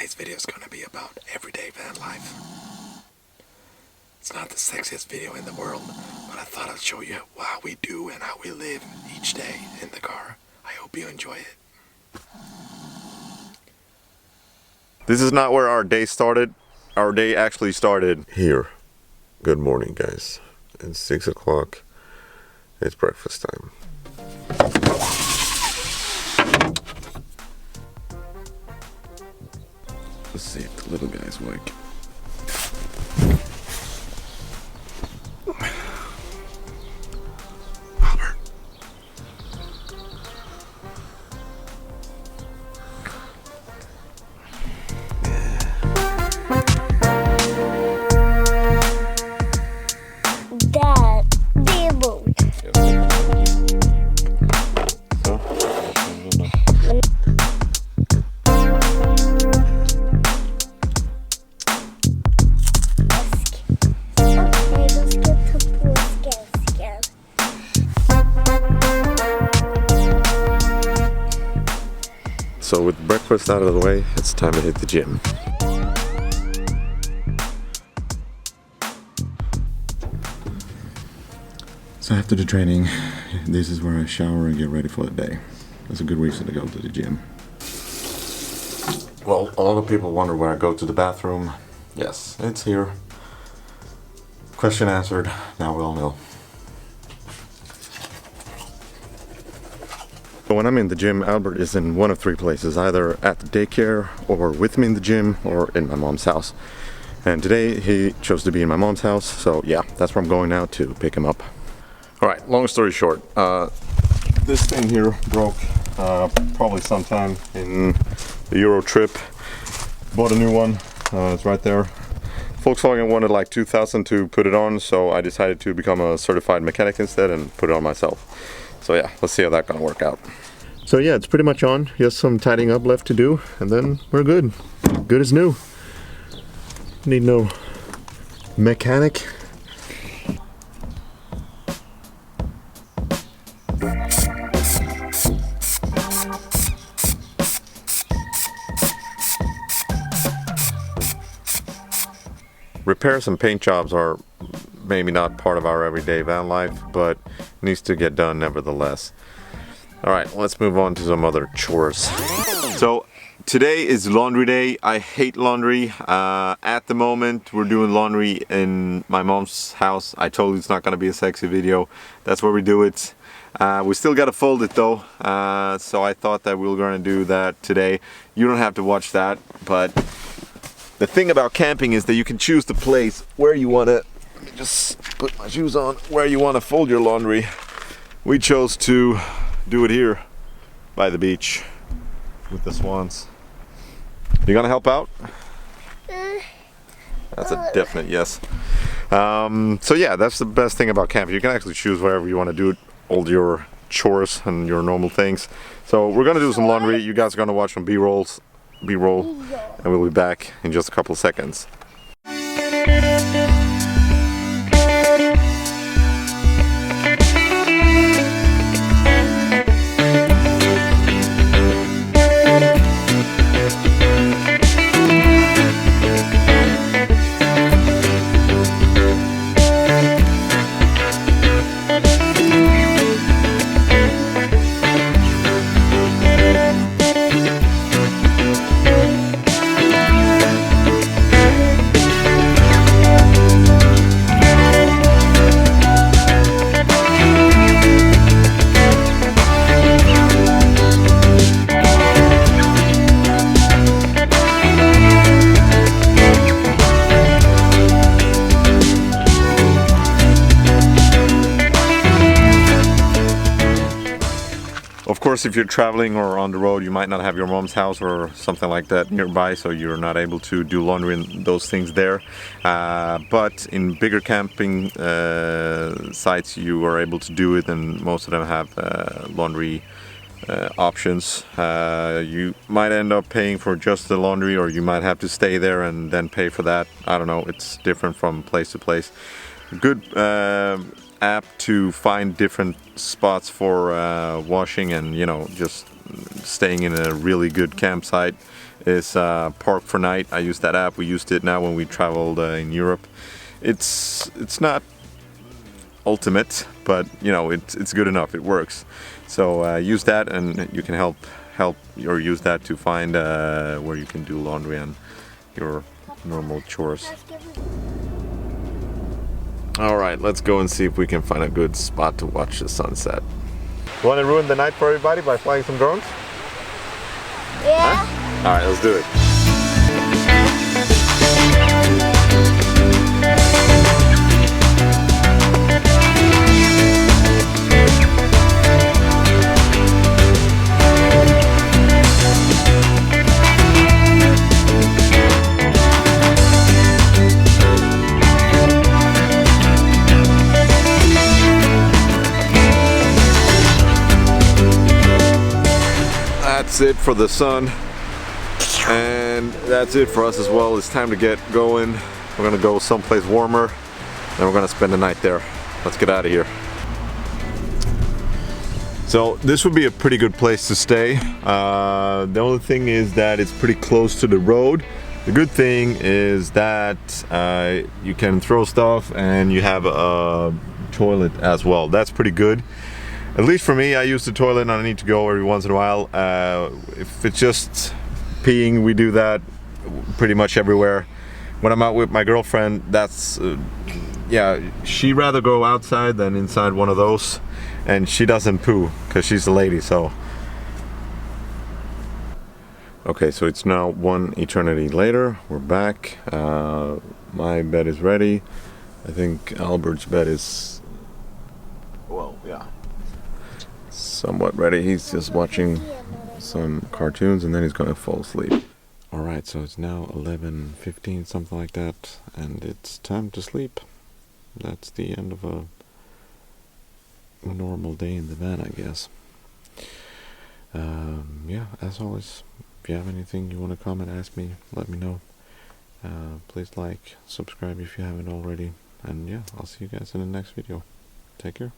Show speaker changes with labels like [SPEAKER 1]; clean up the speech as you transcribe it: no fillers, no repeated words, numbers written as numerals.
[SPEAKER 1] Today's video is going to be about everyday van life. It's not the sexiest video in the world, but I thought I'd show you how we do and how we live each day in the car. I hope you enjoy it.
[SPEAKER 2] This is not where our day started. Our day actually started here. Good morning, guys. It's 6 o'clock. It's breakfast time. Let's see if the little guy's awake. Albert.
[SPEAKER 3] Dad, they moved.
[SPEAKER 2] So with breakfast out of the way, it's time to hit the gym. So after the training, this is where I shower and get ready for the day. That's a good reason to go to the gym. Well, a lot of people wonder where I go to the bathroom. Yes, it's here. Question answered, now we all know. But when I'm in the gym, Albert is in one of three places, either at the daycare, or with me in the gym, or in my mom's house. And today he chose to be in my mom's house, so yeah, that's where I'm going now to pick him up. Alright, long story short, this thing here broke probably sometime in the Euro trip. Bought a new one, it's right there. Volkswagen wanted like 2,000 to put it on, so I decided to become a certified mechanic instead and put it on myself. So yeah, let's see how that's gonna work out. So yeah, it's pretty much on. Just some tidying up left to do, and then we're good. Good as new. Need no mechanic. Repairs and paint jobs are maybe not part of our everyday van life, but needs to get done nevertheless. Alright, let's move on to some other chores. So today is laundry day. I hate laundry. At the moment we're doing laundry in my mom's house. I told you it's not going to be a sexy video. That's where we do it. We still got to fold it though, so I thought that we were going to do that today. You don't have to watch that, but the thing about camping is that you can choose the place where you want to. Let me just put my shoes on. Where you want to fold your laundry. We chose to do it here by the beach with the swans. You gonna help out? That's a definite yes. So yeah, that's the best thing about camping. You can actually choose wherever you want to do it, all your chores and your normal things. So we're gonna do some laundry. You guys are gonna watch some B-roll, and we'll be back in just a couple of seconds. Of course, if you're traveling or on the road, you might not have your mom's house or something like that nearby, so you're not able to do laundry and those things there. But in bigger camping sites, you are able to do it, and most of them have laundry options. You might end up paying for just the laundry, or you might have to stay there and then pay for that. I don't know, it's different from place to place. Good app to find different spots for washing and, you know, just staying in a really good campsite is Park for Night. I use that app. We used it now when we traveled in Europe. It's not ultimate, but you know, it's good enough. It works. So use that, and you can help or use that to find where you can do laundry and your normal chores. All right, let's go and see if we can find a good spot to watch the sunset. You want to ruin the night for everybody by flying some drones?
[SPEAKER 3] Yeah.
[SPEAKER 2] Huh? All right, let's do it. That's it for the sun, and that's it for us as well. It's time to get going. We're gonna go someplace warmer, and we're gonna spend the night there. Let's get out of here. So this would be a pretty good place to stay. The only thing is that it's pretty close to the road. The good thing is that you can throw stuff, and you have a toilet as well. That's pretty good. At least for me, I use the toilet and I need to go every once in a while. If it's just peeing, we do that pretty much everywhere. When I'm out with my girlfriend, that's, yeah, she'd rather go outside than inside one of those. And she doesn't poo, because she's a lady, so. Okay, so it's now one eternity later. We're back. My bed is ready. I think Albert's bed is, well, yeah, somewhat ready. He's just watching some cartoons and then he's going to fall asleep. Alright, so it's now 11:15, something like that, and it's time to sleep. That's the end of a normal day in the van, I guess. Yeah, as always, if you have anything you want to comment, ask me, let me know. Please like, subscribe if you haven't already, and yeah, I'll see you guys in the next video. Take care.